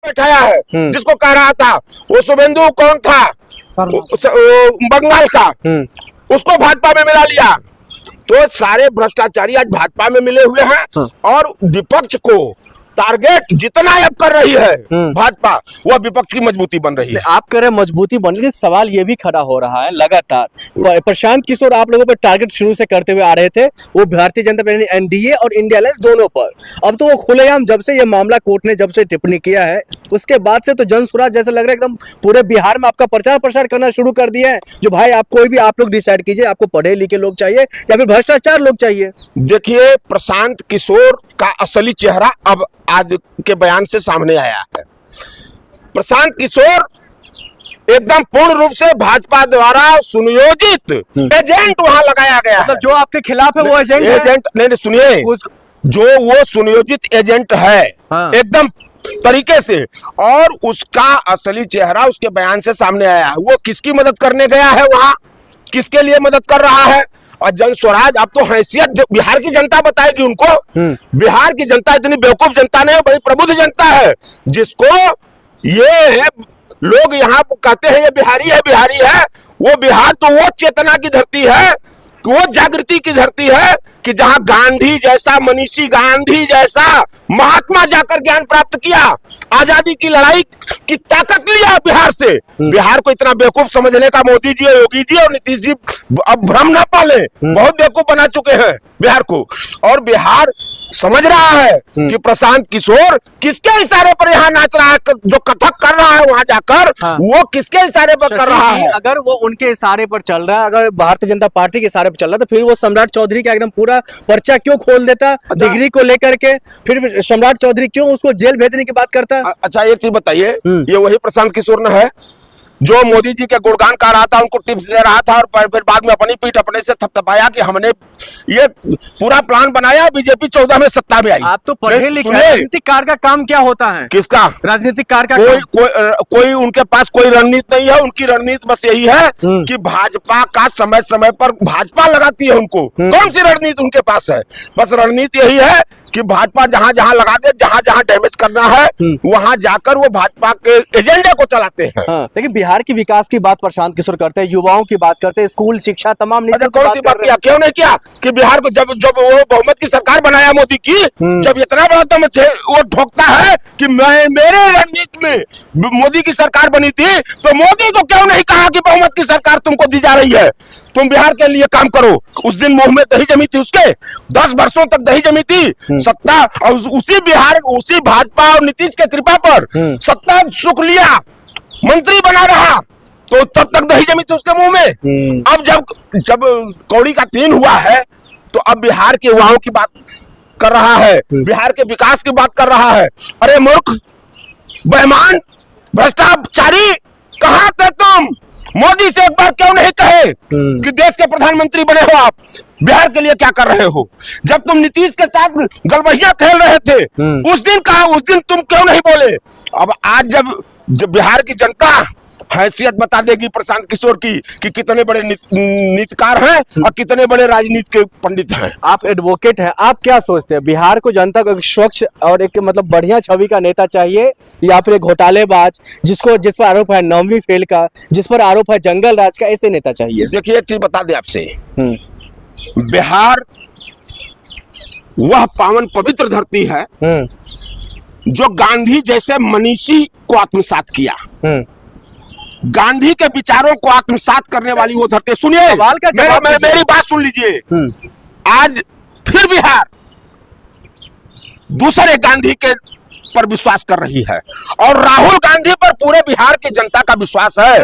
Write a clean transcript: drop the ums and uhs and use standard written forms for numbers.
बैठाया है, जिसको कह रहा था वो शुभेंदु कौन था बंगाल का, उसको भाजपा में मिला लिया। तो सारे भ्रष्टाचारी आज भाजपा में मिले हुए हैं और विपक्ष को टारगेट जितना अब कर रही है भाजपा, वह विपक्ष की मजबूती बन रही है। आप कह रहे हैं मजबूती बन रही है, सवाल ये भी खड़ा हो रहा है लगातार। प्रशांत किशोर आप लोगों पर टारगेट शुरू से करते हुए आ रहे थे, वो भारतीय जनता पार्टी एनडीए और इंडिया अलायंस दोनों पर। अब तो वो खुलेआम जब से ये मामला कोर्ट ने जब से टिप्पणी किया है उसके बाद से तो जन स्वराज जैसा लग रहा है एकदम पूरे बिहार में आपका प्रचार प्रसार करना शुरू कर दिया है। जो भाई आप कोई भी आप लोग डिसाइड कीजिए, आपको पढ़े लिखे लोग चाहिए या फिर भ्रष्टाचार लोग चाहिए। देखिए, प्रशांत किशोर का असली चेहरा अब आज के बयान से सामने आया है। प्रशांत किशोर एकदम पूर्ण रूप से भाजपा द्वारा सुनियोजित एजेंट वहां लगाया गया है। जो आपके खिलाफ है वो एजेंट नहीं, सुनिए, जो वो सुनियोजित एजेंट है एकदम तरीके से, और उसका असली चेहरा उसके बयान से सामने आया है। वो किसकी मदद करने गया है वहां, किसके लिए मदद कर रहा है, और जन स्वराज अब तो हैसियत बिहार की जनता बताएगी उनको। बिहार की जनता इतनी बेवकूफ जनता नहीं, बड़ी प्रबुद्ध जनता है, जिसको ये लोग यहाँ कहते हैं ये बिहारी है बिहारी है। वो बिहार तो वो चेतना की धरती है, वो जागृति की धरती है कि जहां गांधी जैसा, मनीषी गांधी जैसा महात्मा जाकर ज्ञान प्राप्त किया, आजादी की लड़ाई की ताकत लिया बिहार से। बिहार को इतना बेवकूफ समझने का मोदी जी, योगी जी और नीतीश जी अब भ्रम न पाले, बहुत बेवकूफ बना चुके हैं बिहार को। और बिहार समझ रहा है कि प्रशांत किशोर किसके इशारे पर यहाँ नाच रहा है, जो कथक कर रहा है वहां जाकर, वो किसके इशारे पर कर रहा है। अगर वो उनके इशारे पर चल रहा है, अगर भारतीय जनता पार्टी के इशारे पर चल रहा है, तो फिर वो सम्राट चौधरी का एकदम पूरा पर्चा क्यों खोल देता डिग्री को लेकर के, फिर सम्राट चौधरी क्यों उसको जेल भेजने की बात करता। अच्छा, एक चीज बताइए, ये वही प्रशांत किशोर न है जो मोदी जी के गुणगान गा रहा था, उनको टिप्स दे रहा था, और फिर बाद में अपनी पीठ अपने से थपथपाया कि हमने ये पूरा प्लान बनाया, बीजेपी 14 में सत्ता में आई। आप तो पढ़े लिखे, राजनीतिकार का काम क्या होता है? किसका राजनीतिकार का? कोई उनके पास कोई रणनीति नहीं है। उनकी रणनीति बस यही है कि भाजपा का समय समय पर भाजपा लगाती है उनको। कौन सी रणनीति उनके पास है? बस रणनीति यही है कि भाजपा जहां जहां लगा दे, जहां जहां डैमेज करना है वहां जाकर वो भाजपा के एजेंडे को चलाते हैं। लेकिन बिहार की विकास की बात प्रशांत किशोर करते हैं, युवाओं की बात करते हैं, स्कूल शिक्षा तमाम कौन सी बात किया, क्यों नहीं किया कि बिहार को जब वो बहुमत की सरकार बनाया मोदी की, जब इतना बड़ा दम वो ठोकता है कि मेरे रणनीति में मोदी की सरकार बनी थी, तो मोदी को क्यों नहीं कहा कि बहुमत की सरकार तुमको दी जा रही है, तुम बिहार के लिए काम करो। उस दिन मुंह में दही जमी थी, उसके 10 वर्षों तक दही जमी थी सत्ता, और उसी बिहार, उसी भाजपा और नीतीश के कृपा पर सत्ता सुख लिया, मंत्री बना रहा, तो तब तक दही जमी थी उसके मुंह में। अब जब कौड़ी का 3 हुआ है, तो अब बिहार के युवाओं की बात कर रहा है, बिहार के विकास की बात कर रहा है। अरे मूर्ख, बेईमान, भ्रष्टाचारी, कहां थे तुम? मोदी से एक बार क्यों नहीं कहे कि देश के प्रधानमंत्री बने हो आप, बिहार के लिए क्या कर रहे हो? जब तुम नीतीश के साथ गलबहिया खेल रहे थे उस दिन कहा, उस दिन तुम क्यों नहीं बोले? अब आज जब बिहार की जनता हैसियत बता देगी प्रशांत किशोर की कि कितने बड़े नीतिकार हैं और कितने बड़े राजनीति के पंडित हैं। आप एडवोकेट हैं, आप क्या सोचते हैं बिहार को जनता को एक स्वच्छ और एक मतलब बढ़िया छवि का नेता चाहिए, या फिर एक घोटालेबाज जिस पर आरोप है 9वीं फेल का, जिस पर आरोप है जंगल राज का, ऐसे नेता चाहिए? देखिए, एक चीज बता दे आपसे, बिहार वह पावन पवित्र धरती है जो गांधी जैसे मनीषी को आत्मसात किया, गांधी के विचारों को आत्मसात करने वाली वो धरती। सुनिए, मेरी बात सुन लीजिए। आज फिर बिहार दूसरे गांधी के पर विश्वास कर रही है, और राहुल गांधी पर पूरे बिहार की जनता का विश्वास है।